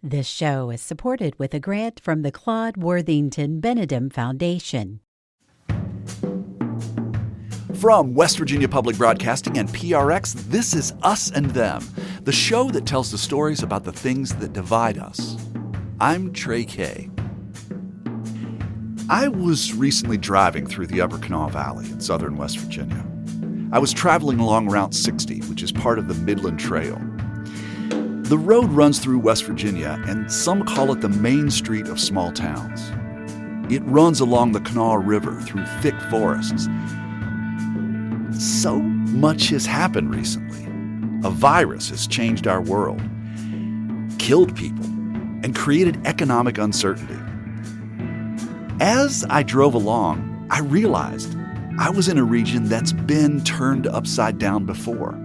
This show is supported with a grant from the Claude Worthington Benedum Foundation. From West Virginia Public Broadcasting and PRX, this is Us and Them, the show that tells the stories about the things that divide us. I'm Trey K. I was recently driving through the Upper Kanawha Valley in southern West Virginia. I was traveling along Route 60, which is part of the Midland Trail. The road runs through West Virginia, and some call it the main street of small towns. It runs along the Kanawha River through thick forests. So much has happened recently. A virus has changed our world, killed people, and created economic uncertainty. As I drove along, I realized I was in a region that's been turned upside down before.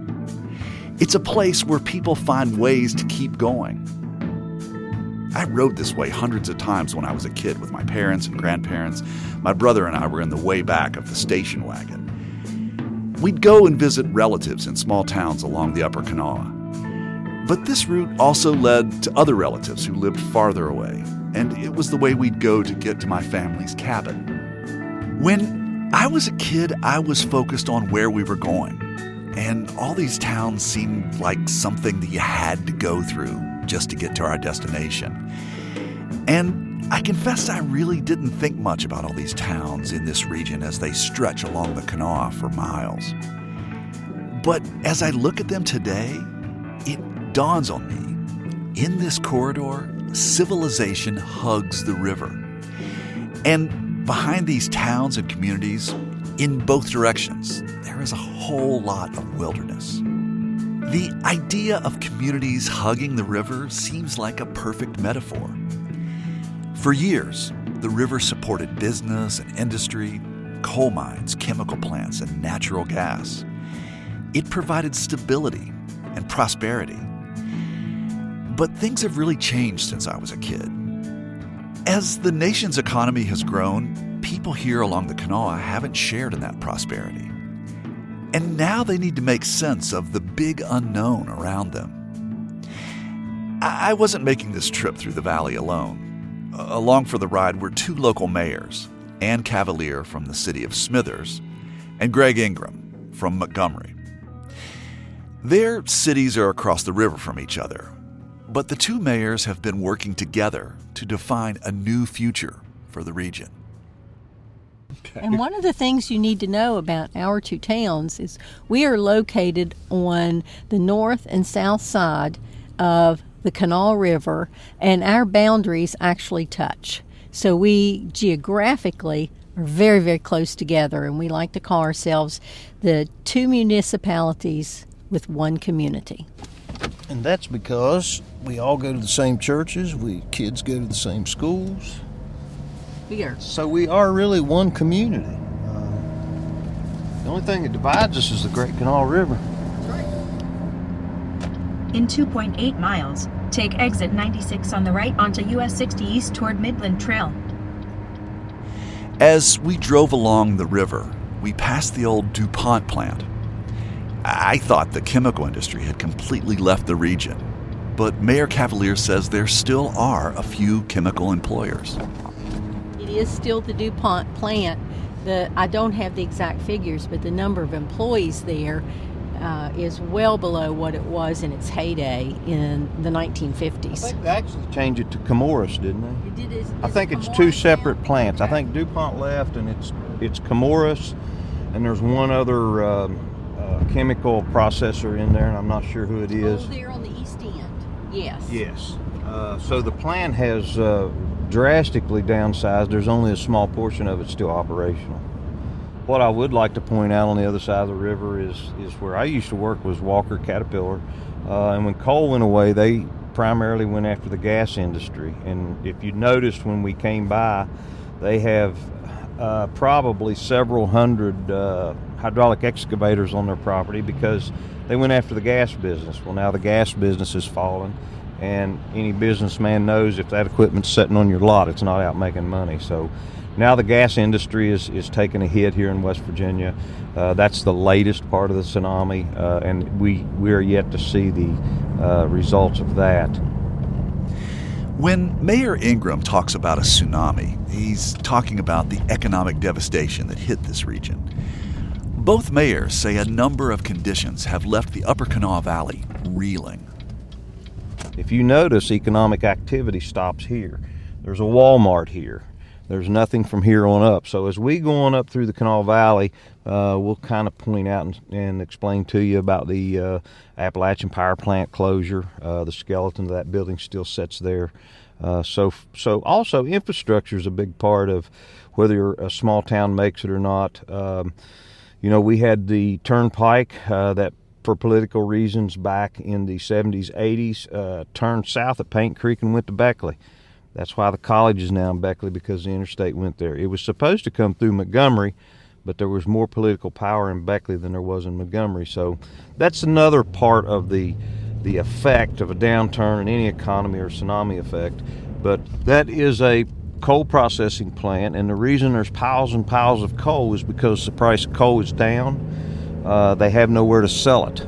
It's a place where people find ways to keep going. I rode this way hundreds of times when I was a kid with my parents and grandparents. My brother and I were in the way back of the station wagon. We'd go and visit relatives in small towns along the Upper Kanawha. But this route also led to other relatives who lived farther away, and it was the way we'd go to get to my family's cabin. When I was a kid, I was focused on where we were going. And all these towns seemed like something that you had to go through just to get to our destination. And I confess I really didn't think much about all these towns in this region as they stretch along the Kanawha for miles. But as I look at them today, it dawns on me, in this corridor, civilization hugs the river. And behind these towns and communities, in both directions, there is a whole lot of wilderness. The idea of communities hugging the river seems like a perfect metaphor. For years, the river supported business and industry, coal mines, chemical plants, and natural gas. It provided stability and prosperity. But things have really changed since I was a kid. As the nation's economy has grown, people here along the Kanawha haven't shared in that prosperity. And now they need to make sense of the big unknown around them. I wasn't making this trip through the valley alone. Along for the ride were two local mayors, Ann Cavalier from the city of Smithers and Greg Ingram from Montgomery. Their cities are across the river from each other, but the two mayors have been working together to define a new future for the region. Okay. And one of the things you need to know about our two towns is we are located on the north and south side of the Kanawha River, and our boundaries actually touch. So we geographically are very, very close together, and we like to call ourselves the two municipalities with one community. And that's because we all go to the same churches, kids go to the same schools. So we are really one community. The only thing that divides us is the Great Kanawha River. In 2.8 miles, take exit 96 on the right onto US 60 east toward Midland Trail. As we drove along the river, we passed the old DuPont plant. I thought the chemical industry had completely left the region, but Mayor Cavalier says there still are a few chemical employers. It is still the DuPont plant. I don't have the exact figures, but the number of employees there is well below what it was in its heyday in the 1950s. I think they actually changed it to Chemours, didn't they? It did. I think it's two separate plants. Okay. I think DuPont left, and it's Chemours, and there's one other chemical processor in there, and I'm not sure who it is. Oh, there on the east end. Yes. Yes. So the plant has drastically downsized. There's only a small portion of it still operational. What I would like to point out on the other side of the river is where I used to work was Walker Caterpillar, and when coal went away, they primarily went after the gas industry. And if you noticed when we came by, they have probably several hundred hydraulic excavators on their property because they went after the gas business. Well, now the gas business has fallen, and any businessman knows if that equipment's sitting on your lot, it's not out making money. So now the gas industry is taking a hit here in West Virginia. That's the latest part of the tsunami, and we are yet to see the results of that. When Mayor Ingram talks about a tsunami, he's talking about the economic devastation that hit this region. Both mayors say a number of conditions have left the Upper Kanawha Valley reeling. If you notice, economic activity stops here. There's a Walmart here. There's nothing from here on up. So as we go on up through the Kanawha Valley, we'll kind of point out and explain to you about the Appalachian power plant closure. The skeleton of that building still sits there. So also infrastructure is a big part of whether a small town makes it or not. We had the turnpike that, for political reasons, back in the 70s, 80s, turned south at Paint Creek and went to Beckley. That's why the college is now in Beckley, because the interstate went there. It was supposed to come through Montgomery, but there was more political power in Beckley than there was in Montgomery. So that's another part of the effect of a downturn in any economy or tsunami effect. But that is a coal processing plant, and the reason there's piles and piles of coal is because the price of coal is down. They have nowhere to sell it.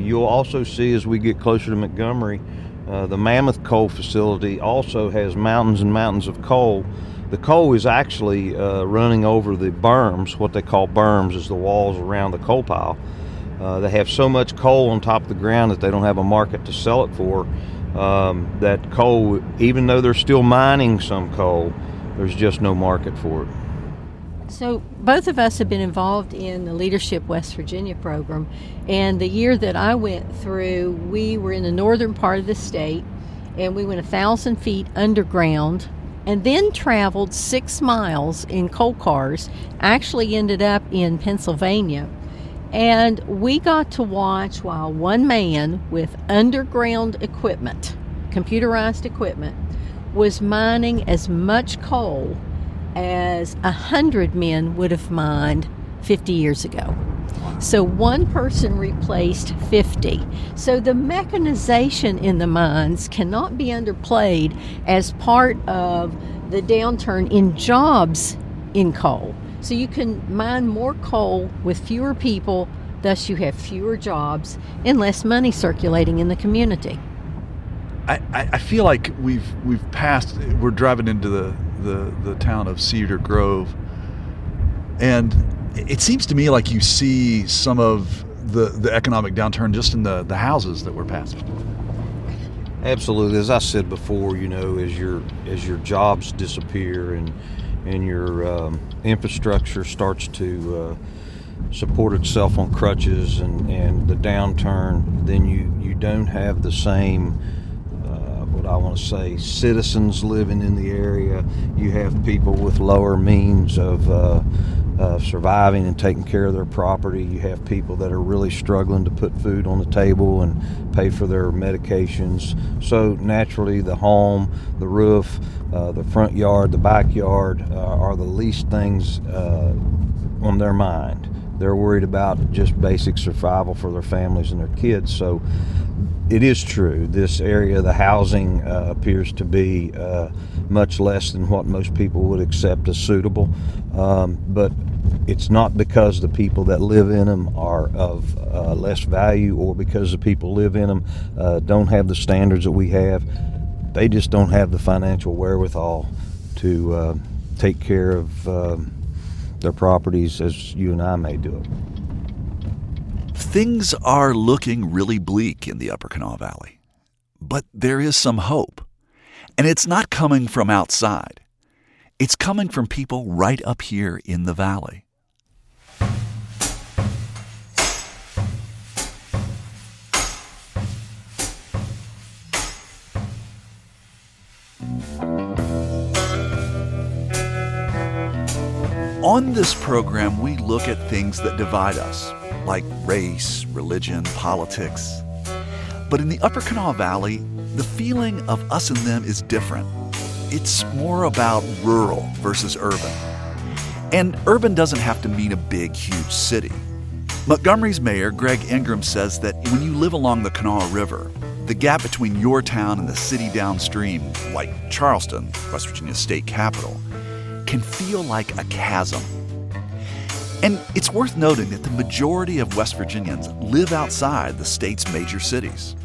You'll also see, as we get closer to Montgomery, the Mammoth Coal Facility also has mountains and mountains of coal. The coal is actually running over the berms. What they call berms is the walls around the coal pile. They have so much coal on top of the ground that they don't have a market to sell it for. That coal, even though they're still mining some coal, there's just no market for it. So both of us have been involved in the Leadership West Virginia program, and the year that I went through, we were in the northern part of the state, and we went 1,000 feet underground and then traveled 6 miles in coal cars, actually ended up in Pennsylvania. And we got to watch while one man with underground equipment, computerized equipment, was mining as much coal as 100 men would have mined 50 years ago. So one person replaced 50. So the mechanization in the mines cannot be underplayed as part of the downturn in jobs in coal. So you can mine more coal with fewer people, thus you have fewer jobs and less money circulating in the community. I feel like we're driving into the town of Cedar Grove, and it seems to me like you see some of the economic downturn just in the houses that we're passing. Absolutely. As I said before, as your jobs disappear and your infrastructure starts to support itself on crutches and the downturn, then you don't have the same citizens living in the area. You have people with lower means of surviving and taking care of their property. You have people that are really struggling to put food on the table and pay for their medications. So naturally, the home, the roof, the front yard, the backyard are the least things on their mind. They're worried about just basic survival for their families and their kids. So it is true, this area, the housing appears to be much less than what most people would accept as suitable. But it's not because the people that live in them are of less value, or because the people live in them don't have the standards that we have. They just don't have the financial wherewithal to take care of their properties as you and I may do it. Things are looking really bleak in the Upper Kanawha Valley, but there is some hope. And it's not coming from outside. It's coming from people right up here in the valley. On this program, we look at things that divide us, like race, religion, politics. But in the Upper Kanawha Valley, the feeling of us and them is different. It's more about rural versus urban. And urban doesn't have to mean a big, huge city. Montgomery's mayor, Greg Ingram, says that when you live along the Kanawha River, the gap between your town and the city downstream, like Charleston, West Virginia's state capital, can feel like a chasm. And it's worth noting that the majority of West Virginians live outside the state's major cities.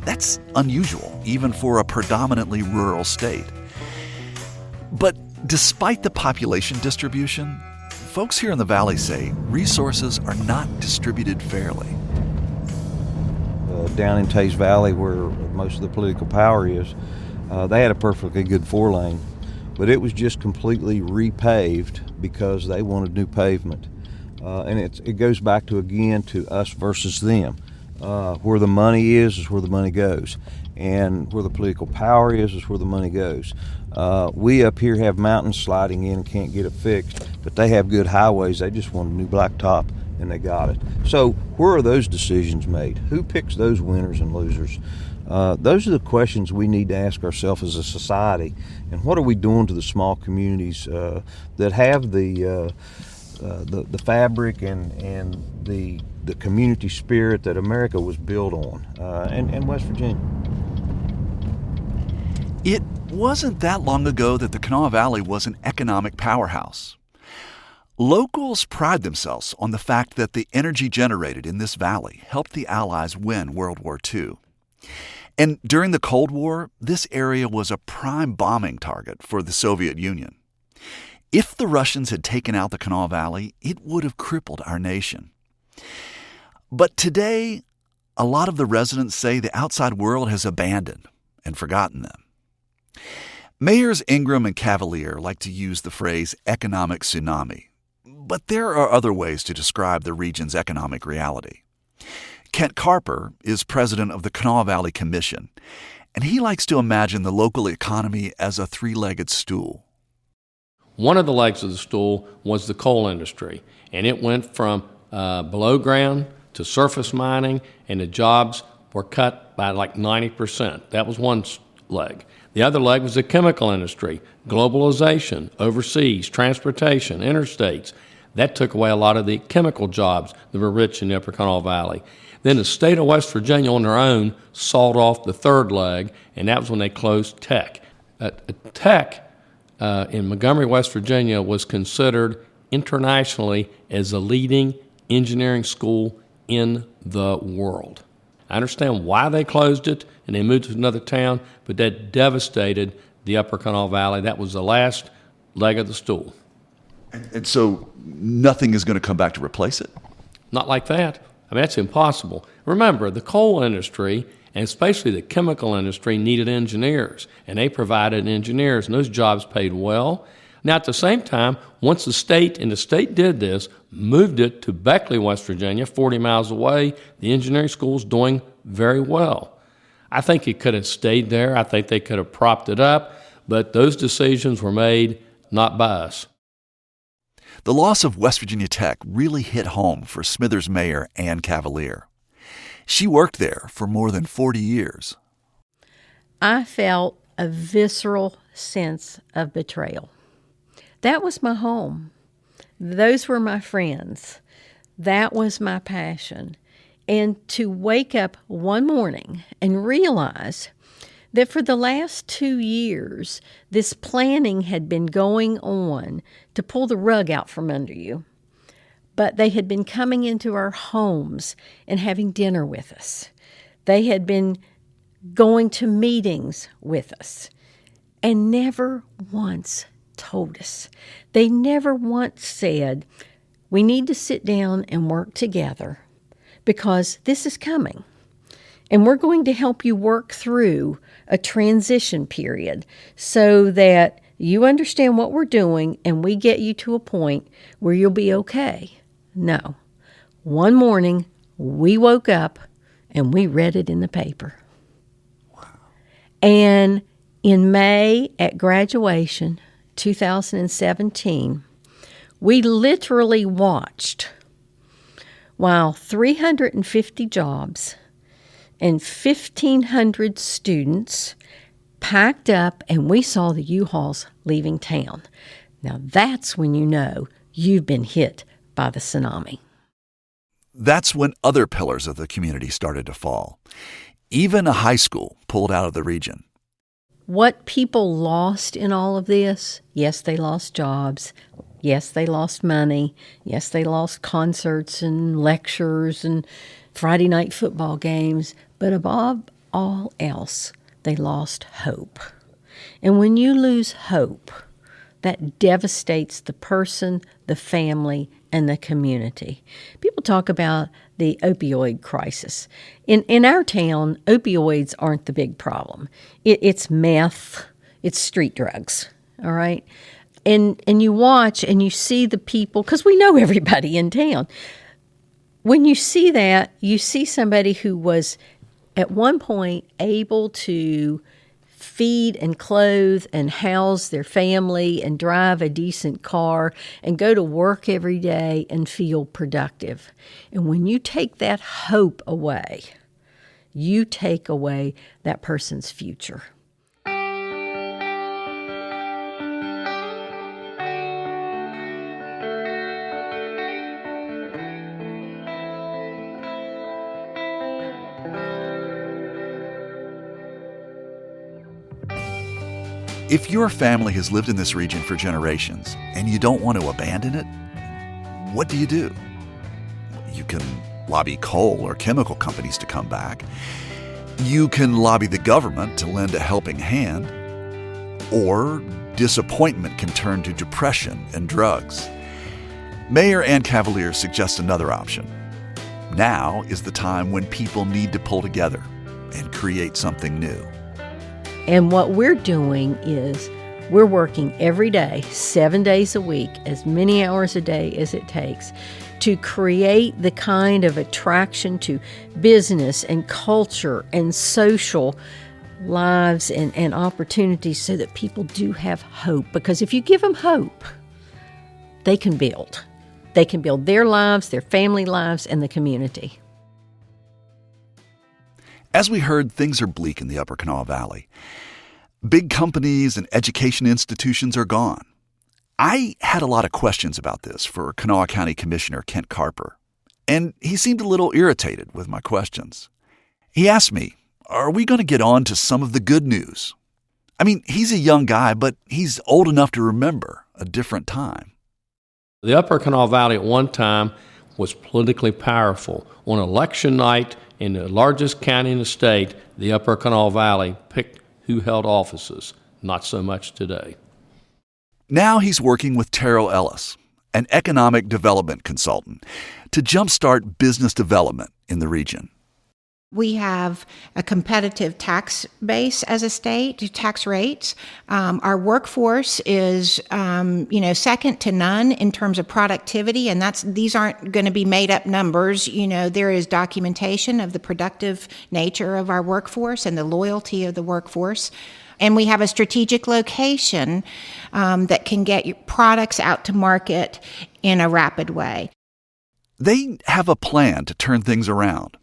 That's unusual, even for a predominantly rural state. But despite the population distribution, folks here in the valley say resources are not distributed fairly. Down in Tays Valley, where most of the political power is, they had a perfectly good 4-lane, but it was just completely repaved because they wanted new pavement. And it goes back to, again, to us versus them. Where the money is where the money goes, and where the political power is where the money goes. We up here have mountains sliding in and can't get it fixed, but they have good highways. They just want a new blacktop, and they got it. So where are those decisions made? Who picks those winners and losers? Those are the questions we need to ask ourselves as a society. And what are we doing to the small communities that have the fabric and the community spirit that America was built on, and West Virginia? It wasn't that long ago that the Kanawha Valley was an economic powerhouse. Locals pride themselves on the fact that the energy generated in this valley helped the Allies win World War II. And during the Cold War, this area was a prime bombing target for the Soviet Union. If the Russians had taken out the Kanawha Valley, it would have crippled our nation. But today, a lot of the residents say the outside world has abandoned and forgotten them. Mayors Ingram and Cavalier like to use the phrase economic tsunami, but there are other ways to describe the region's economic reality. Kent Carper is president of the Kanawha Valley Commission, and he likes to imagine the local economy as a three-legged stool. One of the legs of the stool was the coal industry, and it went from below ground to surface mining, and the jobs were cut by like 90%. That was one leg. The other leg was the chemical industry, globalization, overseas, transportation, interstates. That took away a lot of the chemical jobs that were rich in the Upper Kanawha Valley. Then the state of West Virginia on their own sawed off the third leg, and that was when they closed Tech. Tech in Montgomery, West Virginia was considered internationally as a leading engineering school in the world. I understand why they closed it and they moved to another town, but that devastated the Upper Kanawha Valley. That was the last leg of the stool. And so nothing is going to come back to replace it? Not like that. I mean, that's impossible. Remember, the coal industry, and especially the chemical industry, needed engineers, and they provided engineers, and those jobs paid well. Now, at the same time, once the state did this, moved it to Beckley, West Virginia, 40 miles away, the engineering school's doing very well. I think it could have stayed there. I think they could have propped it up, but those decisions were made not by us. The loss of West Virginia Tech really hit home for Smithers Mayor Ann Cavalier. She worked there for more than 40 years. I felt a visceral sense of betrayal. That was my home. Those were my friends. That was my passion. And to wake up one morning and realize that for the last 2 years, this planning had been going on to pull the rug out from under you. But they had been coming into our homes and having dinner with us. They had been going to meetings with us and never once told us. They never once said, we need to sit down and work together because this is coming. And we're going to help you work through a transition period so that you understand what we're doing and we get you to a point where you'll be okay. No. One morning, we woke up and we read it in the paper. Wow. And in May at graduation, 2017, we literally watched while 350 jobs and 1,500 students packed up and we saw the U-Hauls leaving town. Now that's when you know you've been hit by the tsunami. That's when other pillars of the community started to fall. Even a high school pulled out of the region. What people lost in all of this, yes, they lost jobs. Yes, they lost money. Yes, they lost concerts and lectures and Friday night football games. But above all else, they lost hope. And when you lose hope, that devastates the person, the family, and the community. People talk about the opioid crisis. In our town, opioids aren't the big problem. It's meth, it's street drugs, all right? And you watch and you see the people, because we know everybody in town. When you see that, you see somebody who was at one point able to feed and clothe and house their family and drive a decent car and go to work every day and feel productive. And when you take that hope away, you take away that person's future. If your family has lived in this region for generations and you don't want to abandon it, what do? You can lobby coal or chemical companies to come back. You can lobby the government to lend a helping hand. Or disappointment can turn to depression and drugs. Mayor Ann Cavalier suggests another option. Now is the time when people need to pull together and create something new. And what we're doing is we're working every day, 7 days a week, as many hours a day as it takes, to create the kind of attraction to business and culture and social lives and opportunities so that people do have hope. Because if you give them hope, they can build. They can build their lives, their family lives, and the community. As we heard, things are bleak in the Upper Kanawha Valley. Big companies and education institutions are gone. I had a lot of questions about this for Kanawha County Commissioner Kent Carper, and he seemed a little irritated with my questions. He asked me, are we going to get on to some of the good news? I mean, he's a young guy, but he's old enough to remember a different time. The Upper Kanawha Valley at one time was politically powerful. On election night in the largest county in the state, the Upper Kanawha Valley picked who held offices. Not so much today. Now he's working with Terrell Ellis, an economic development consultant, to jumpstart business development in the region. We have a competitive tax base as a state, tax rates. Our workforce is, second to none in terms of productivity, and these aren't going to be made up numbers. There is documentation of the productive nature of our workforce and the loyalty of the workforce. And we have a strategic location that can get your products out to market in a rapid way. They have a plan to turn things around.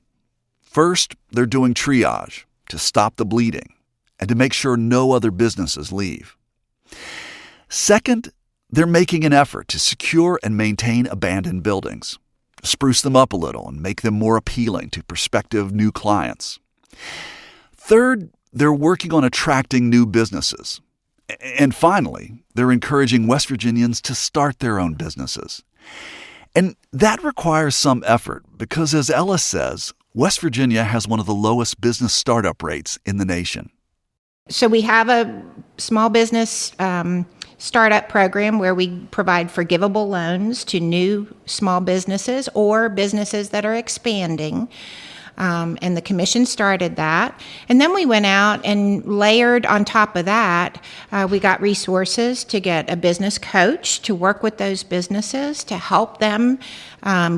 First, they're doing triage to stop the bleeding and to make sure no other businesses leave. Second, they're making an effort to secure and maintain abandoned buildings, spruce them up a little and make them more appealing to prospective new clients. Third, they're working on attracting new businesses. And finally, they're encouraging West Virginians to start their own businesses. And that requires some effort because, as Ellis says, West Virginia has one of the lowest business startup rates in the nation. So we have a small business startup program where we provide forgivable loans to new small businesses or businesses that are expanding. And the commission started that. And then we went out and layered on top of that, we got resources to get a business coach to work with those businesses to help them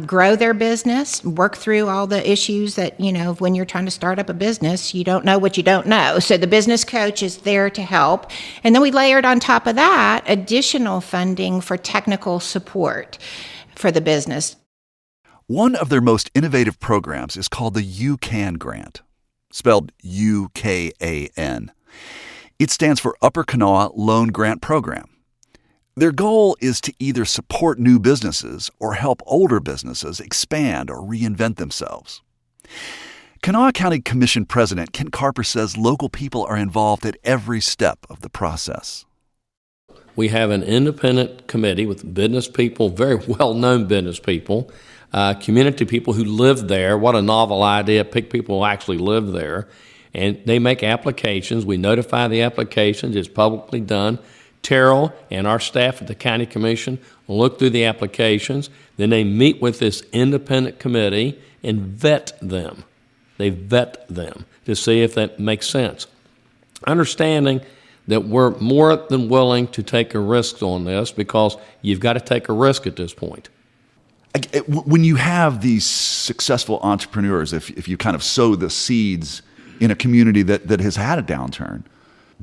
grow their business, work through all the issues that, when you're trying to start up a business, you don't know what you don't know. So the business coach is there to help. And then we layered on top of that additional funding for technical support for the business. One of their most innovative programs is called the UCAN grant, spelled UKAN. It stands for Upper Kanawha Loan Grant Program. Their goal is to either support new businesses or help older businesses expand or reinvent themselves. Kanawha County Commission President Kent Carper says local people are involved at every step of the process. We have an independent committee with business people, very well-known business people, community people who live there. What a novel idea, pick people who actually live there. and they make applications. We notify the applications. It's publicly done. Terrell and our staff at the county commission look through the applications. Then they meet with this independent committee and vet them. They vet them to see if that makes sense. Understanding that we're more than willing to take a risk on this, because you've got to take a risk at this point. When you have these successful entrepreneurs, if you kind of sow the seeds in a community that has had a downturn,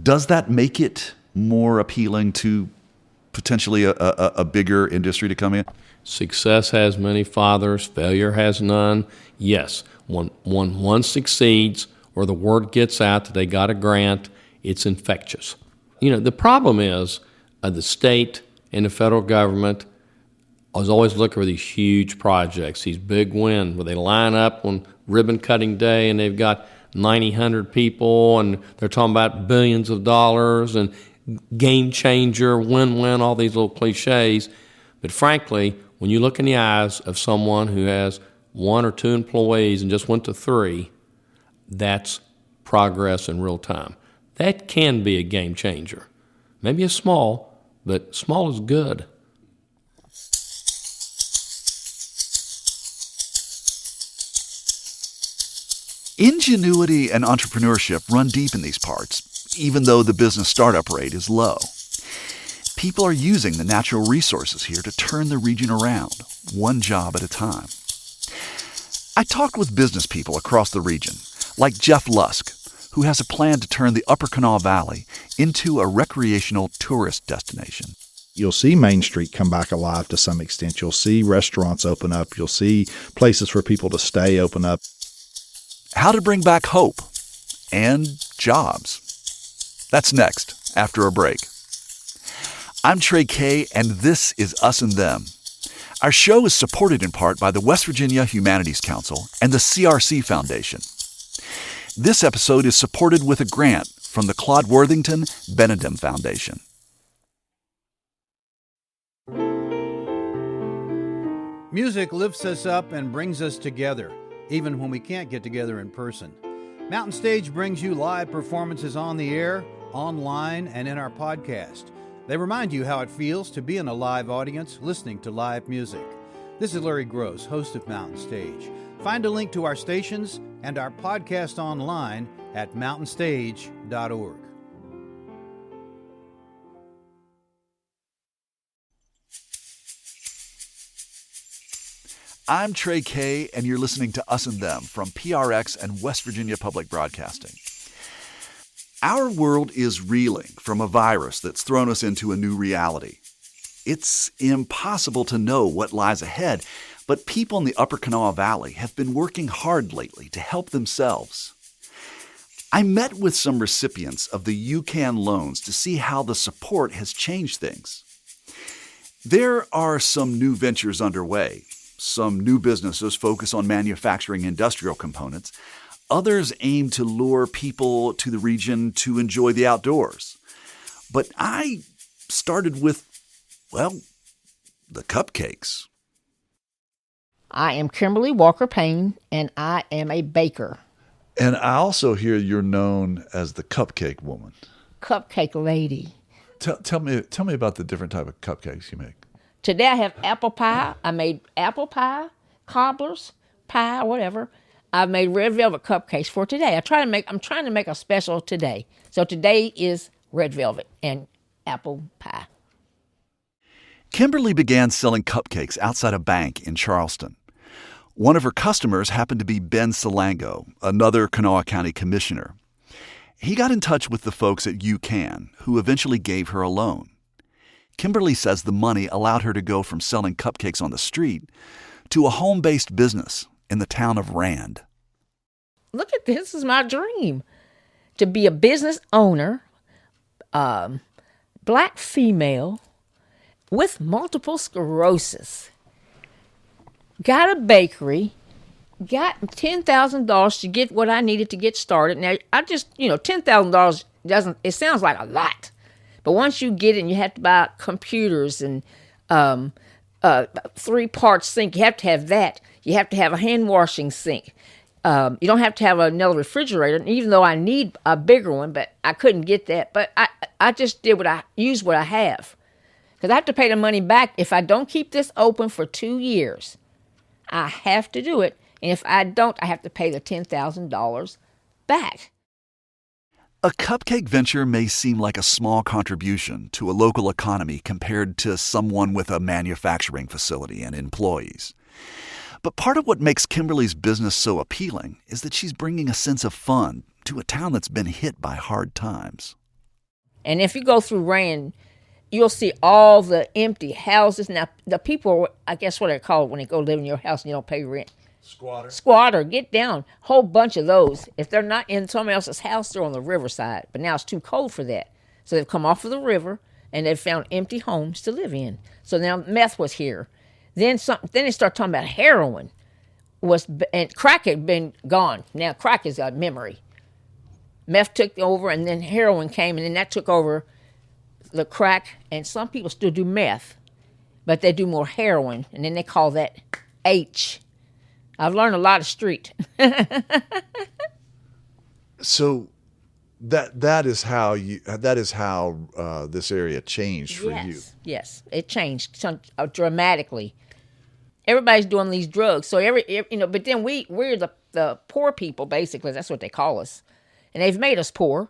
does that make it more appealing to potentially a bigger industry to come in? Success has many fathers, failure has none. Yes, when one succeeds or the word gets out that they got a grant, it's infectious. The problem is the state and the federal government is always looking for these huge projects, these big wins, where they line up on ribbon cutting day and they've got 100 people and they're talking about billions of dollars and game changer, win-win, all these little cliches. But frankly, when you look in the eyes of someone who has 1 or 2 employees and just went to 3, that's progress in real time. That can be a game changer. Maybe it's small, but small is good. Ingenuity and entrepreneurship run deep in these parts, even though the business startup rate is low. People are using the natural resources here to turn the region around, one job at a time. I talked with business people across the region, like Jeff Lusk, who has a plan to turn the Upper Kanawha Valley into a recreational tourist destination. You'll see Main Street come back alive to some extent. You'll see restaurants open up. You'll see places for people to stay open up. How to bring back hope and jobs. That's next, after a break. I'm Trey Kay, and this is Us and Them. Our show is supported in part by the West Virginia Humanities Council and the CRC Foundation. This episode is supported with a grant from the Claude Worthington Benedum Foundation. Music lifts us up and brings us together, even when we can't get together in person. Mountain Stage brings you live performances on the air, online, and in our podcast. They remind you how it feels to be in a live audience listening to live music. This is Larry Gross, host of Mountain Stage. Find a link to our stations and our podcast online at mountainstage.org. I'm Trey Kay, and you're listening to Us and Them from PRX and West Virginia Public Broadcasting. Our world is reeling from a virus that's thrown us into a new reality. It's impossible to know what lies ahead, but people in the Upper Kanawha Valley have been working hard lately to help themselves. I met with some recipients of the UCAN loans to see how the support has changed things. There are some new ventures underway. Some new businesses focus on manufacturing industrial components. Others aim to lure people to the region to enjoy the outdoors. But I started with, the cupcakes. I am Kimberly Walker Payne, and I am a baker. And I also hear you're known as the cupcake woman. Cupcake lady. Tell me about the different type of cupcakes you make. Today I have apple pie. I made apple pie, cobblers, pie, whatever. I've made red velvet cupcakes for today. I'm trying to make a special today. So today is red velvet and apple pie. Kimberly began selling cupcakes outside a bank in Charleston. One of her customers happened to be Ben Salango, another Kanawha County commissioner. He got in touch with the folks at UCAN, who eventually gave her a loan. Kimberly says the money allowed her to go from selling cupcakes on the street to a home-based business in the town of Rand. Look at this. This is my dream. To be a business owner, black female with multiple sclerosis. Got a bakery. Got $10,000 to get what I needed to get started. Now, $10,000 it sounds like a lot. But once you get it, and you have to buy computers and 3-part sink. You have to have that. You have to have a hand washing sink. You don't have to have another refrigerator, even though I need a bigger one, but I couldn't get that. But I just did used what I have. Because I have to pay the money back. If I don't keep this open for 2 years, I have to do it. And if I don't, I have to pay the $10,000 back. A cupcake venture may seem like a small contribution to a local economy compared to someone with a manufacturing facility and employees. But part of what makes Kimberly's business so appealing is that she's bringing a sense of fun to a town that's been hit by hard times. And if you go through Rand, you'll see all the empty houses. Now, the people, I guess what they call it when they go live in your house and you don't pay rent. Squatter, get down. Whole bunch of those. If they're not in somebody else's house, they're on the riverside. But now it's too cold for that. So they've come off of the river and they've found empty homes to live in. So now meth was here. Then they start talking about heroin and crack had been gone. Now crack has got memory. Meth took over and then heroin came and then that took over the crack. And some people still do meth, but they do more heroin. And then they call that H. I've learned a lot of street. So that is how this area changed for you. Yes, it changed dramatically. Everybody's doing these drugs, so but then we're the poor people basically. That's what they call us, and they've made us poor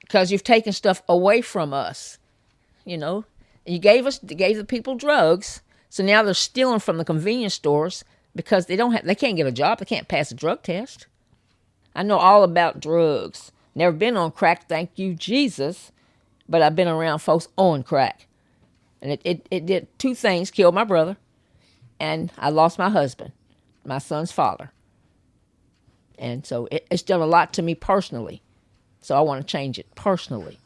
because you've taken stuff away from us. You gave the people drugs, so now they're stealing from the convenience stores. Because they can't get a job, they can't pass a drug test. I know all about drugs. Never been on crack, thank you, Jesus. But I've been around folks on crack. And it did two things, killed my brother, and I lost my husband, my son's father. And so it's done a lot to me personally. So I want to change it personally.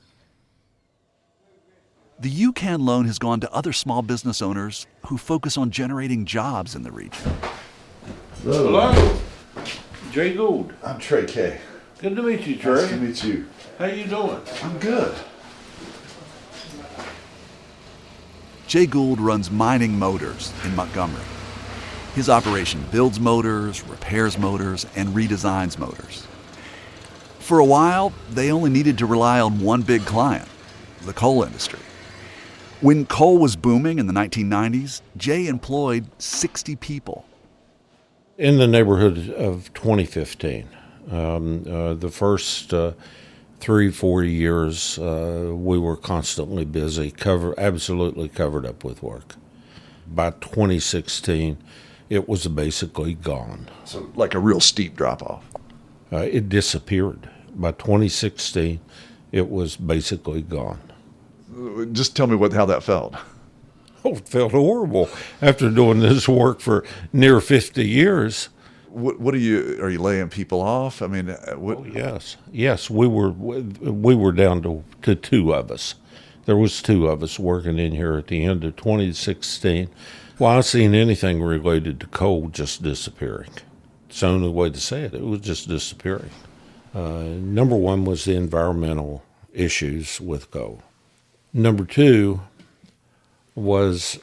The UCAN loan has gone to other small business owners who focus on generating jobs in the region. Hello. Jay Gould. I'm Trey K. Good to meet you, Trey. Nice to meet you. How you doing? I'm good. Jay Gould runs Mining Motors in Montgomery. His operation builds motors, repairs motors, and redesigns motors. For a while, they only needed to rely on one big client, the coal industry. When coal was booming in the 1990s, Jay employed 60 people. In the neighborhood of 2015, the first 3-4 years, we were constantly busy, absolutely covered up with work. By 2016, it was basically gone. So like a real steep drop-off. It disappeared. By 2016, it was basically gone. Just tell me how that felt. Oh, it felt horrible after doing this work for near 50 years. What are you laying people off? I mean, what? Oh, yes. We were down to two of us. There was two of us working in here at the end of 2016. Well, I've seen anything related to coal just disappearing. It's the only way to say it. It was just disappearing. Number one was the environmental issues with coal. Number two was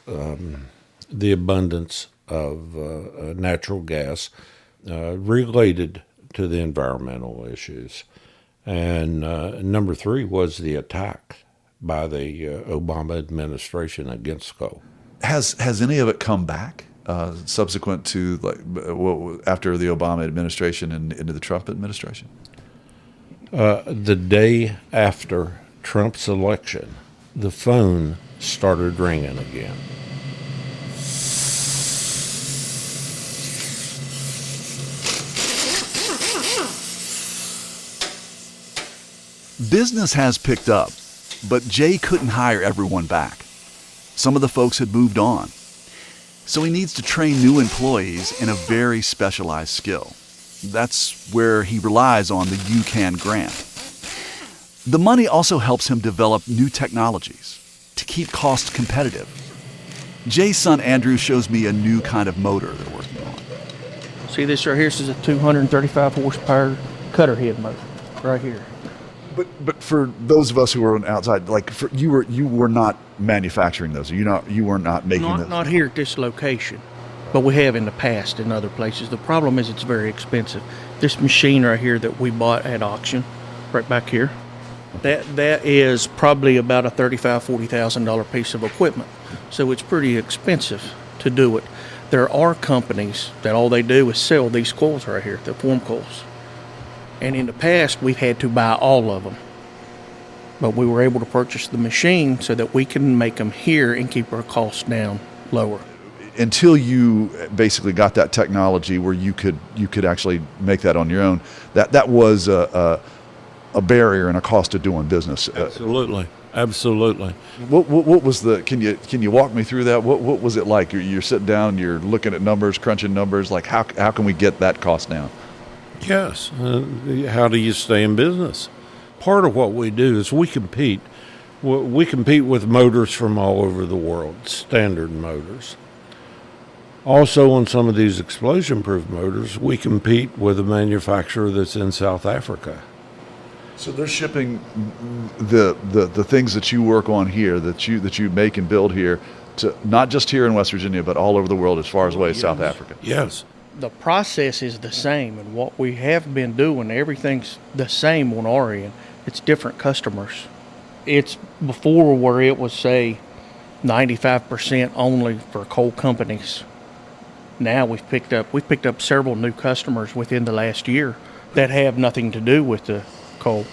the abundance of natural gas related to the environmental issues. And number three was the attack by the Obama administration against coal. Has any of it come back subsequent to after the Obama administration and into the Trump administration? The day after Trump's election, the phone started ringing again. Business has picked up, but Jay couldn't hire everyone back. Some of the folks had moved on. So he needs to train new employees in a very specialized skill. That's where he relies on the UCAN grant. The money also helps him develop new technologies to keep costs competitive. Jay's son Andrew shows me a new kind of motor they're working on. See this right here? This is a 235 horsepower cutter head motor right here. But for those of us who are on the outside, you were not manufacturing those. You were not making those. Not here at this location. but we have in the past in other places. The problem is it's very expensive. This machine right here that we bought at auction, right back here, that is probably about a $35,000, $40,000 piece of equipment. So it's pretty expensive to do it. There are companies that all they do is sell these coils right here, the form coils. And in the past, we've had to buy all of them. But we were able to purchase the machine so that we can make them here and keep our costs down lower. Until you basically got that technology where you could actually make that on your own, that was a barrier and a cost of doing business. Absolutely. What was the? Can you walk me through that? What was it like? You're sitting down, you're looking at numbers, crunching numbers. Like how can we get that cost down? Yes. How do you stay in business? Part of what we do is we compete. We compete with motors from all over the world, standard motors. Also, on some of these explosion-proof motors, we compete with a manufacturer that's in South Africa. So they're shipping the things that you work on here, that you make and build here, to not just here in West Virginia, but all over the world as far away as South Africa. Yes. The process is the same, and what we have been doing, everything's the same on our end. It's different customers. It's before where it was, say, 95% only for coal companies. Now we've picked up several new customers within the last year that have nothing to do with the coal.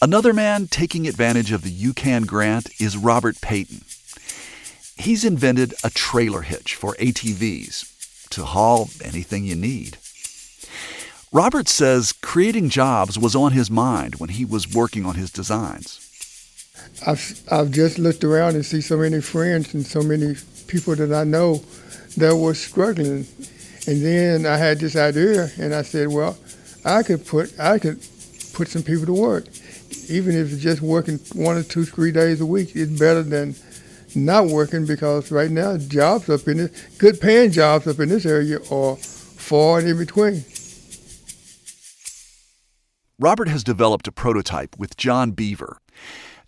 Another man taking advantage of the UCAN grant is Robert Payton. He's invented a trailer hitch for ATVs to haul anything you need. Robert says creating jobs was on his mind when he was working on his designs. I've just looked around and see so many friends and so many people that I know that were struggling. And then I had this idea, and I said, well, I could put some people to work. Even if it's just working 1 or 2, 3 days a week, it's better than not working, because right now jobs up in this, good paying jobs up in this area are far and in between. Robert has developed a prototype with John Beaver.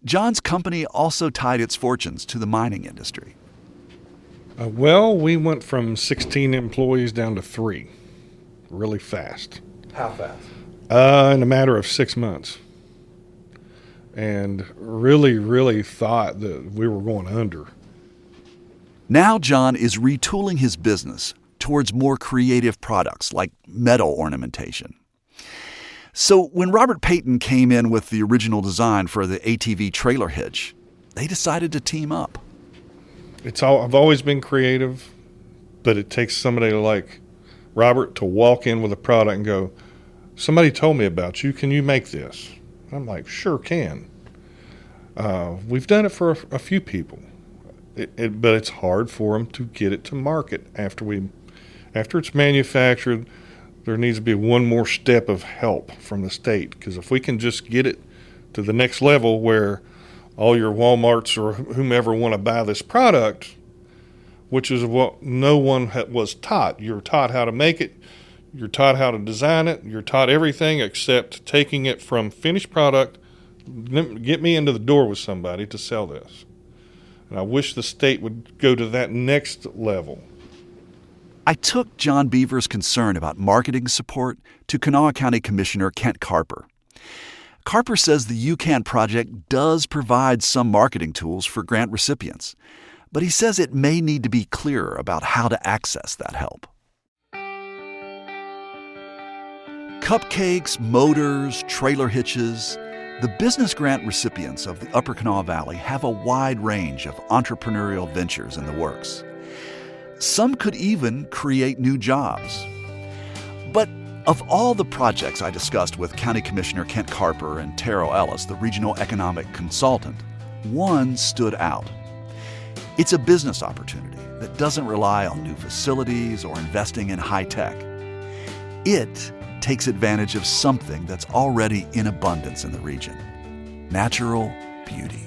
John's company also tied its fortunes to the mining industry. Well, we went from 16 employees down to 3 really fast. How fast? In a matter of 6 months. And really thought that we were going under. Now John is retooling his business towards more creative products like metal ornamentation. So when Robert Payton came in with the original design for the ATV trailer hitch, they decided to team up. I've always been creative, but it takes somebody like Robert to walk in with a product and go, somebody told me about you, can you make this? I'm like, sure can. We've done it for a few people, but it's hard for them to get it to market after it's manufactured. There needs to be one more step of help from the state, because if we can just get it to the next level where all your Walmarts or whomever want to buy this product, which is what no one was taught. You're taught how to make it. You're taught how to design it. You're taught everything except taking it from finished product, get me into the door with somebody to sell this. And I wish the state would go to that next level. I took John Beaver's concern about marketing support to Kanawha County Commissioner Kent Carper. Carper says the UCAN project does provide some marketing tools for grant recipients, but he says it may need to be clearer about how to access that help. Cupcakes, motors, trailer hitches. The business grant recipients of the Upper Kanawha Valley have a wide range of entrepreneurial ventures in the works. Some could even create new jobs. But of all the projects I discussed with County Commissioner Kent Carper and Terrell Ellis, the regional economic consultant, one stood out. It's a business opportunity that doesn't rely on new facilities or investing in high tech. It takes advantage of something that's already in abundance in the region: natural beauty.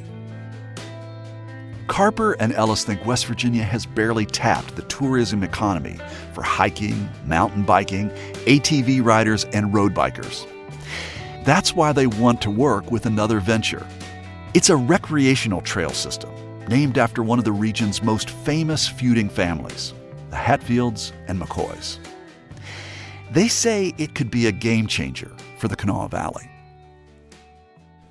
Carper and Ellis think West Virginia has barely tapped the tourism economy for hiking, mountain biking, ATV riders, and road bikers. That's why they want to work with another venture. It's a recreational trail system named after one of the region's most famous feuding families, the Hatfields and McCoys. They say it could be a game changer for the Kanawha Valley.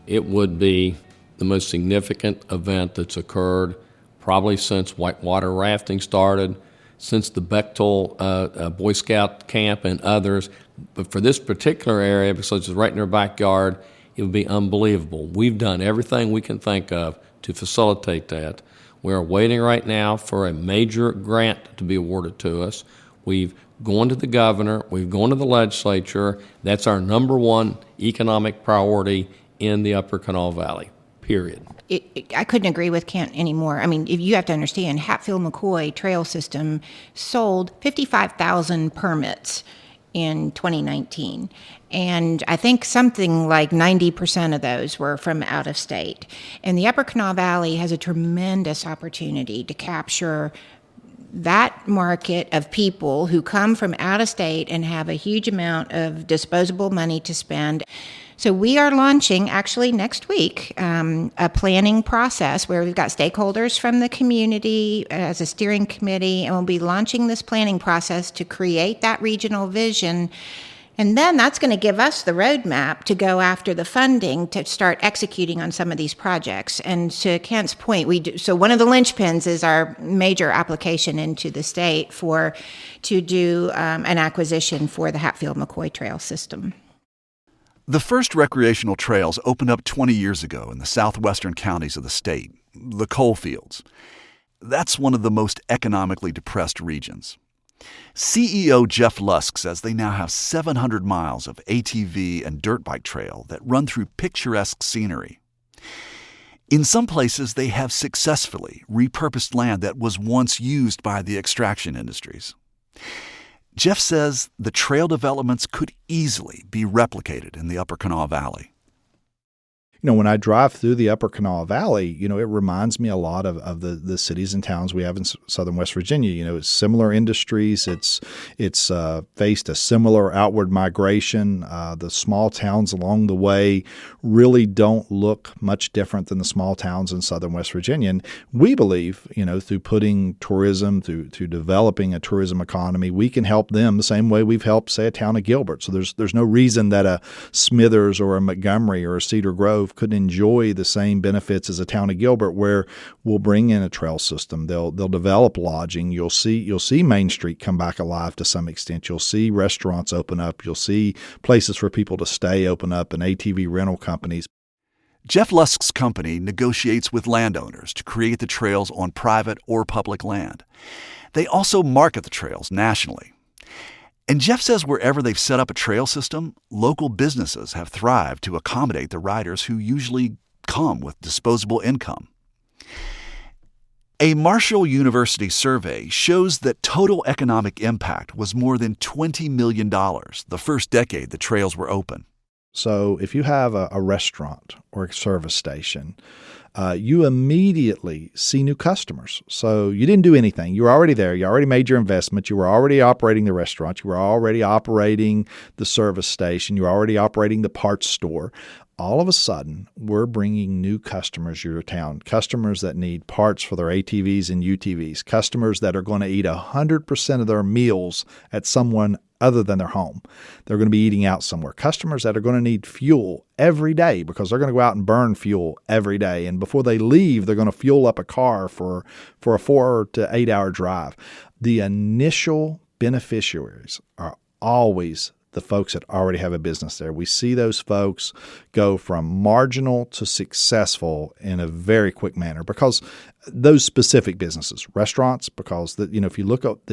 It would be the most significant event that's occurred probably since whitewater rafting started, since the Bechtel Boy Scout camp and others. But for this particular area, because it's right in their backyard, it would be unbelievable. We've done everything we can think of to facilitate that. We're waiting right now for a major grant to be awarded to us. We've gone to the governor. We've gone to the legislature. That's our number one economic priority in the Upper Kanawha Valley, period. I couldn't agree with Kent anymore. I mean, if you have to understand, Hatfield-McCoy Trail System sold 55,000 permits in 2019. And I think something like 90% of those were from out of state. And the Upper Kanawha Valley has a tremendous opportunity to capture that market of people who come from out of state and have a huge amount of disposable money to spend. So we are launching, actually next week, a planning process where we've got stakeholders from the community as a steering committee, and we'll be launching this planning process to create that regional vision. And then that's going to give us the roadmap to go after the funding to start executing on some of these projects. And to Kent's point, so one of the linchpins is our major application into the state to do an acquisition for the Hatfield-McCoy Trail System. The first recreational trails opened up 20 years ago in the southwestern counties of the state, the coal fields. That's one of the most economically depressed regions. CEO Jeff Lusk says they now have 700 miles of ATV and dirt bike trail that run through picturesque scenery. In some places, they have successfully repurposed land that was once used by the extraction industries. Jeff says the trail developments could easily be replicated in the Upper Kanawha Valley. You know, when I drive through the Upper Kanawha Valley, you know, it reminds me a lot of the cities and towns we have in southern West Virginia. You know, it's similar industries. It's faced a similar outward migration. The small towns along the way really don't look much different than the small towns in southern West Virginia. And we believe, you know, through putting tourism, through developing a tourism economy, we can help them the same way we've helped, say, a town of Gilbert. So there's no reason that a Smithers or a Montgomery or a Cedar Grove couldn't enjoy the same benefits as a town of Gilbert, where we'll bring in a trail system. They'll develop lodging. You'll see Main Street come back alive to some extent. You'll see restaurants open up. You'll see places for people to stay open up and ATV rental companies. Jeff Lusk's company negotiates with landowners to create the trails on private or public land. They also market the trails nationally. And Jeff says wherever they've set up a trail system, local businesses have thrived to accommodate the riders who usually come with disposable income. A Marshall University survey shows that total economic impact was more than $20 million the first decade the trails were open. So if you have a restaurant or a service station, you immediately see new customers. So you didn't do anything. You were already there. You already made your investment. You were already operating the restaurant. You were already operating the service station. You were already operating the parts store. All of a sudden, we're bringing new customers to your town, customers that need parts for their ATVs and UTVs, customers that are going to eat 100% of their meals at someone other than their home. They're going to be eating out somewhere. Customers that are going to need fuel every day because they're going to go out and burn fuel every day. And before they leave, they're going to fuel up a car for a 4 to 8 hour drive. The initial beneficiaries are always the folks that already have a business there. We see those folks go from marginal to successful in a very quick manner because those specific businesses, restaurants, because if you look up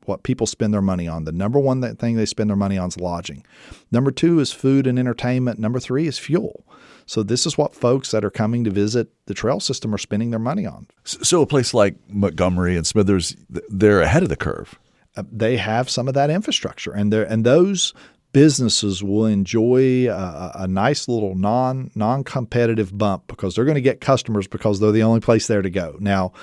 what people spend their money on, the number one thing they spend their money on is lodging. Number 2 is food and entertainment. Number 3 is fuel. So this is what folks that are coming to visit the trail system are spending their money on. So a place like Montgomery and Smithers, they're ahead of the curve. They have some of that infrastructure, and those businesses will enjoy a nice little non-competitive bump because they're going to get customers because they're the only place there to go. Now,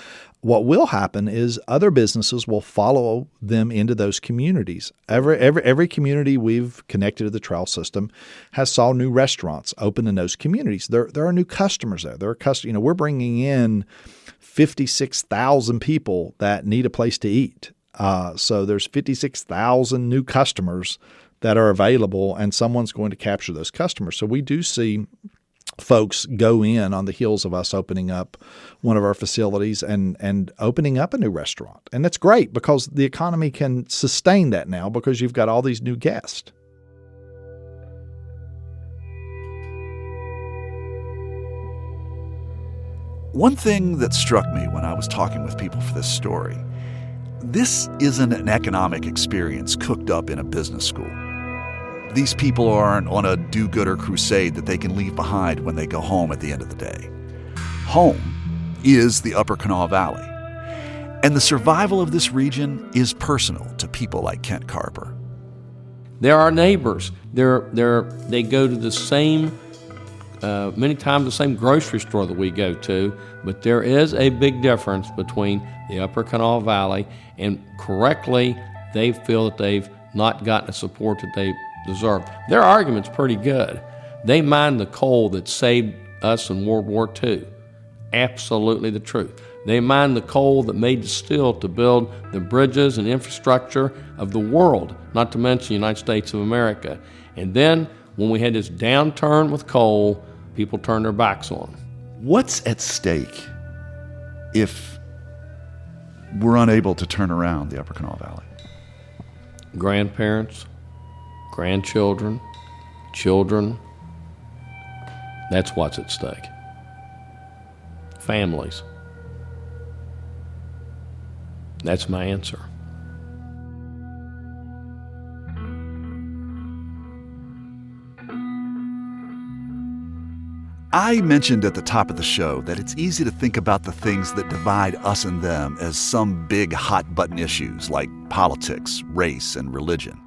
what will happen is other businesses will follow them into those communities. Every community we've connected to the trail system has saw new restaurants open in those communities. There are new customers there. We're bringing in 56,000 people that need a place to eat. So there's 56,000 new customers that are available, and someone's going to capture those customers. So we do see folks go in on the heels of us opening up one of our facilities and opening up a new restaurant. And that's great because the economy can sustain that now because you've got all these new guests. One thing that struck me when I was talking with people for this story, this isn't an economic experience cooked up in a business school. These people aren't on a do-gooder crusade that they can leave behind when they go home at the end of the day. Home is the Upper Kanawha Valley. And the survival of this region is personal to people like Kent Carper. They're our neighbors. They go to the same, many times the same grocery store that we go to, but there is a big difference between the Upper Kanawha Valley, and correctly, they feel that they've not gotten the support that they deserve. Their argument's pretty good. They mine the coal that saved us in World War II. Absolutely the truth. They mine the coal that made the steel to build the bridges and infrastructure of the world, not to mention the United States of America. And then, when we had this downturn with coal, people turned their backs on them. What's at stake if we're unable to turn around the Upper Kanawha Valley? Grandparents, grandchildren, children. That's what's at stake. Families. That's my answer. I mentioned at the top of the show that it's easy to think about the things that divide us and them as some big hot-button issues like politics, race, and religion.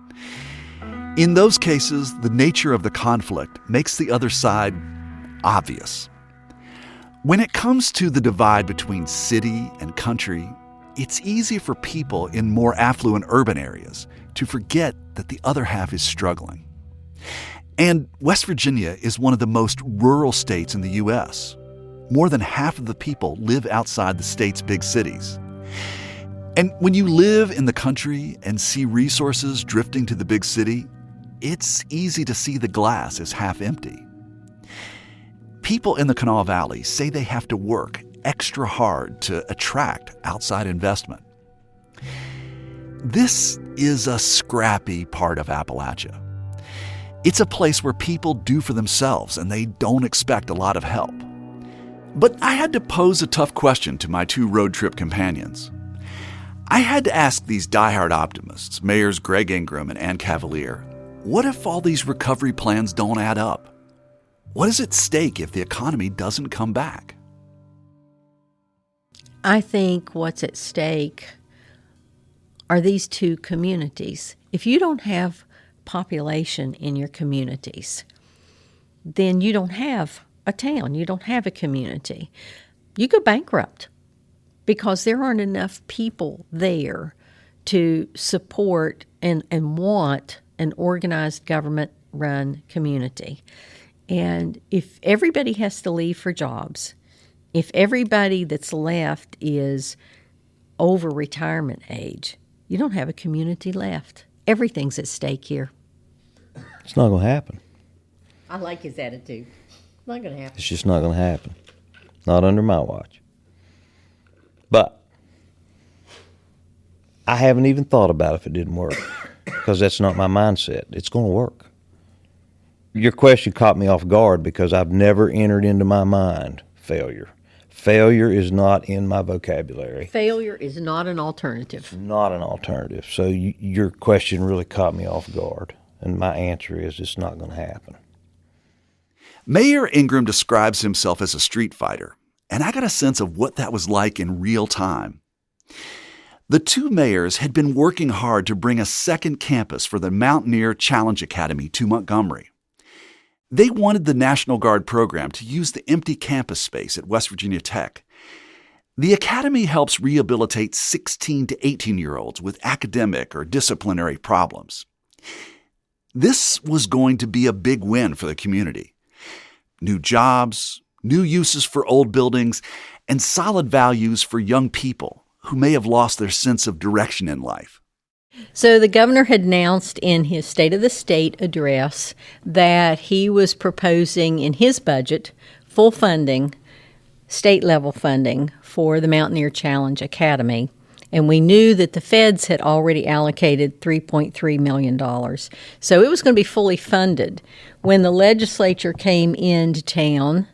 In those cases, the nature of the conflict makes the other side obvious. When it comes to the divide between city and country, it's easy for people in more affluent urban areas to forget that the other half is struggling. And West Virginia is one of the most rural states in the U.S. More than half of the people live outside the state's big cities. And when you live in the country and see resources drifting to the big city, it's easy to see the glass as half empty. People in the Kanawha Valley say they have to work extra hard to attract outside investment. This is a scrappy part of Appalachia. It's a place where people do for themselves and they don't expect a lot of help. But I had to pose a tough question to my two road trip companions. I had to ask these diehard optimists, Mayors Greg Ingram and Ann Cavalier, what if all these recovery plans don't add up? What is at stake if the economy doesn't come back? I think what's at stake are these two communities. If you don't have population in your communities, then you don't have a town, you don't have a community. You go bankrupt because there aren't enough people there to support and want an organized government-run community. And if everybody has to leave for jobs, if everybody that's left is over retirement age, you don't have a community left. Everything's at stake here. It's not going to happen. I like his attitude. Not going to happen. It's just not going to happen. Not under my watch. But I haven't even thought about if it didn't work because that's not my mindset. It's going to work. Your question caught me off guard because I've never entered into my mind failure. Failure is not in my vocabulary. Failure is not an alternative. It's not an alternative. So your question really caught me off guard. And my answer is it's not going to happen. Mayor Ingram describes himself as a street fighter, and I got a sense of what that was like in real time. The two mayors had been working hard to bring a second campus for the Mountaineer Challenge Academy to Montgomery. They wanted the National Guard program to use the empty campus space at West Virginia Tech. The Academy helps rehabilitate 16 to 18-year-olds with academic or disciplinary problems. This was going to be a big win for the community. New jobs, new uses for old buildings, and solid values for young people who may have lost their sense of direction in life. So the governor had announced in his State of the State address that he was proposing in his budget full funding, state-level funding for the Mountaineer Challenge Academy. And we knew that the feds had already allocated $3.3 million. So it was going to be fully funded. When the legislature came into town,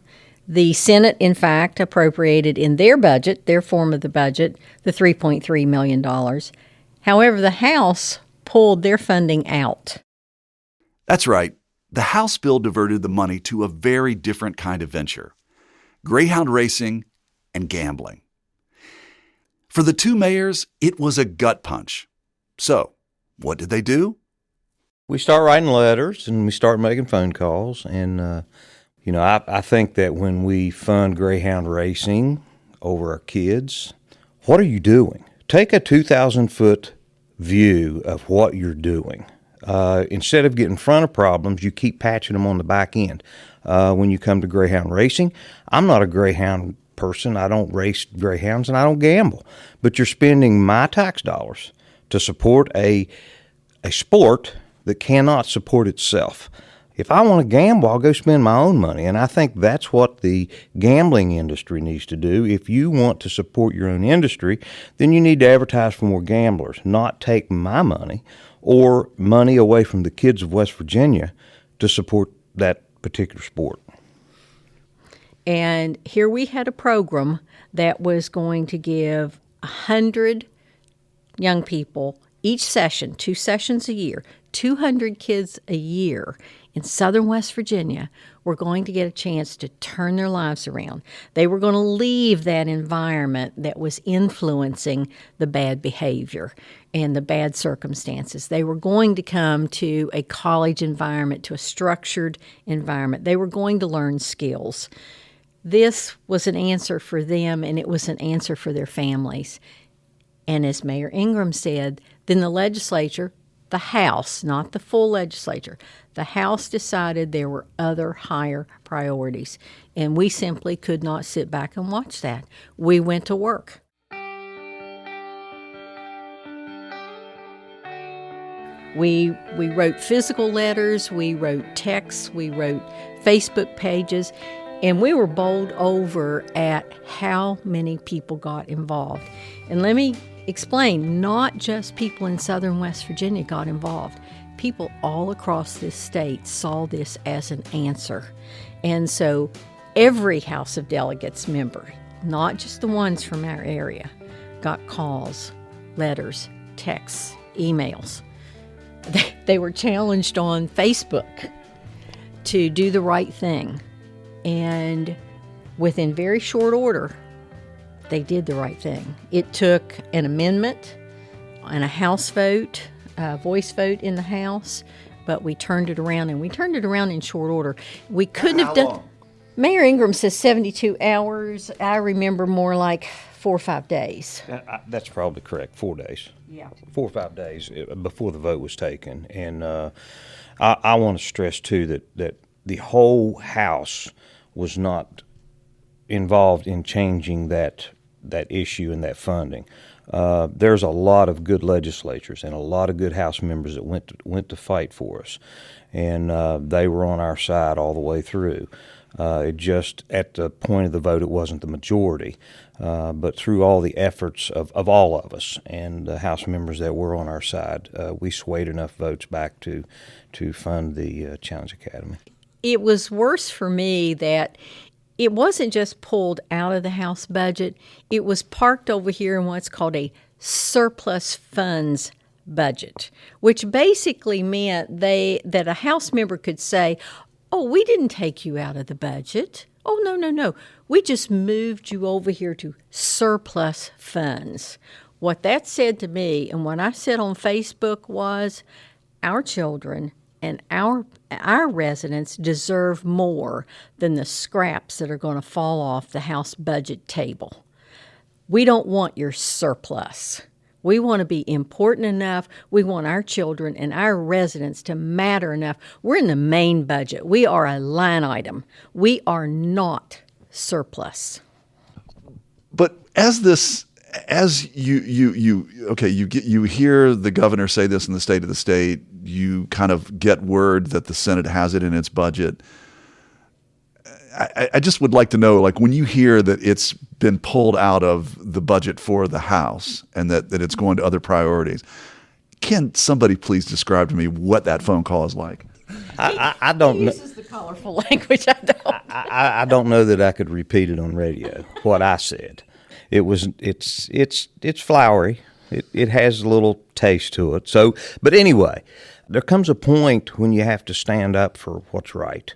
the Senate, in fact, appropriated in their budget, their form of the budget, the $3.3 million. However, the House pulled their funding out. That's right. The House bill diverted the money to a very different kind of venture: greyhound racing and gambling. For the two mayors, it was a gut punch. So, what did they do? We start writing letters and we start making phone calls. And, I think that when we fund greyhound racing over our kids, what are you doing? Take a 2,000-foot view of what you're doing. Instead of getting in front of problems, you keep patching them on the back end. When you come to greyhound racing, I'm not a greyhound person. I don't race greyhounds and I don't gamble. But you're spending my tax dollars to support a sport that cannot support itself. If I want to gamble, I'll go spend my own money. And I think that's what the gambling industry needs to do. If you want to support your own industry, then you need to advertise for more gamblers, not take my money or money away from the kids of West Virginia to support that particular sport. And here we had a program that was going to give 100 young people each session, 2 sessions a year, 200 kids a year in southern West Virginia were going to get a chance to turn their lives around. They were going to leave that environment that was influencing the bad behavior and the bad circumstances. They were going to come to a college environment, to a structured environment. They were going to learn skills. This was an answer for them, and it was an answer for their families. And as Mayor Ingram said, then the legislature, the House, not the full legislature, the House decided there were other higher priorities. And we simply could not sit back and watch that. We went to work. We wrote physical letters, we wrote texts, we wrote Facebook pages, and we were bowled over at how many people got involved. And let me explain, not just people in southern West Virginia got involved. People all across this state saw this as an answer. And so every House of Delegates member, not just the ones from our area, got calls, letters, texts, emails. They were challenged on Facebook to do the right thing. And within very short order, they did the right thing. It took an amendment and a House vote, a voice vote in the House, but we turned it around, and we turned it around in short order. We couldn't have done. long? Mayor Ingram says 72 hours. I remember more like 4 or 5 days. That's probably correct. 4 days. Yeah. 4 or 5 days before the vote was taken. And I want to stress, too, that the whole House was not involved in changing that issue and that funding. There's a lot of good legislators and a lot of good House members that went to fight for us, and they were on our side all the way through. It just, at the point of the vote, it wasn't the majority, but through all the efforts of all of us and the House members that were on our side, we swayed enough votes back to fund the Challenge Academy. It was worse for me that it wasn't just pulled out of the House budget. It was parked over here in what's called a surplus funds budget, which basically meant that a House member could say, oh, we didn't take you out of the budget. Oh, no. We just moved you over here to surplus funds. What that said to me, and what I said on Facebook, was our children and our residents deserve more than the scraps that are going to fall off the House budget table. We don't want your surplus. We want to be important enough. We want our children and our residents to matter enough. We're in the main budget. We are a line item. We are not surplus. But as you hear the governor say this in the State of the State, you kind of get word that the Senate has it in its budget. I just would like to know, like, when you hear that it's been pulled out of the budget for the House and that it's going to other priorities, can somebody please describe to me what that phone call is like? I don't know. He uses the colorful language. I don't. I don't know that I could repeat it on radio. What I said, it's flowery. It has a little taste to it. So, but anyway, there comes a point when you have to stand up for what's right.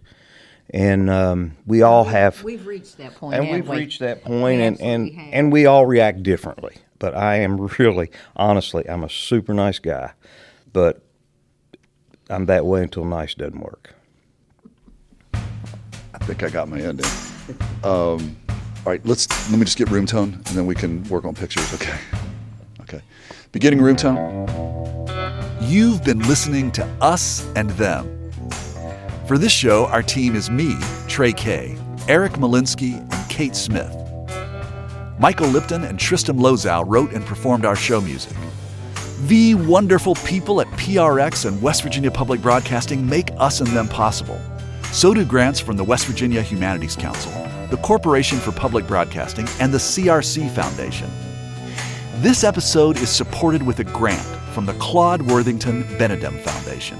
And we all have. We've reached that point. And we've reached that point, and we all react differently. But I am really, honestly, I'm a super nice guy, but I'm that way until nice doesn't work. I think I got my ending. All right, let me just get room tone, and then we can work on pictures. Okay. Beginning room tone. You've been listening to Us and Them. For this show, our team is me, Trey K, Eric Malinsky, and Kate Smith. Michael Lipton and Tristan Lozow wrote and performed our show music. The wonderful people at PRX and West Virginia Public Broadcasting make Us and Them possible. So do grants from the West Virginia Humanities Council, the Corporation for Public Broadcasting, and the CRC Foundation. This episode is supported with a grant from the Claude Worthington Benedum Foundation.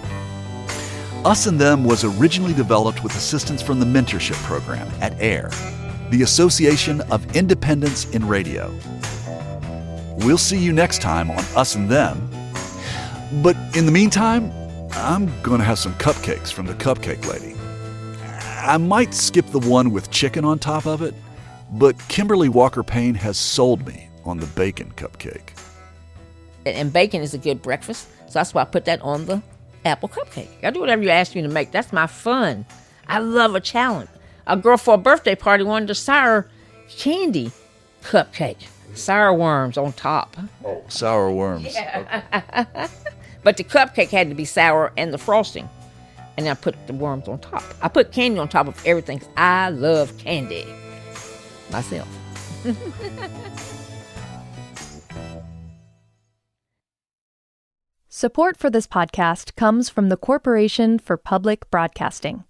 Us and Them was originally developed with assistance from the mentorship program at AIR, the Association of Independents in Radio. We'll see you next time on Us and Them. But in the meantime, I'm going to have some cupcakes from the Cupcake Lady. I might skip the one with chicken on top of it, but Kimberly Walker Payne has sold me on the bacon cupcake. And bacon is a good breakfast, so that's why I put that on the apple cupcake. I do whatever you ask me to make. That's my fun. I love a challenge. A girl for a birthday party wanted a sour candy cupcake. Sour worms on top. Oh, sour worms. Yeah. Okay. But the cupcake had to be sour and the frosting. And then I put the worms on top. I put candy on top of everything because I love candy myself. Support for this podcast comes from the Corporation for Public Broadcasting.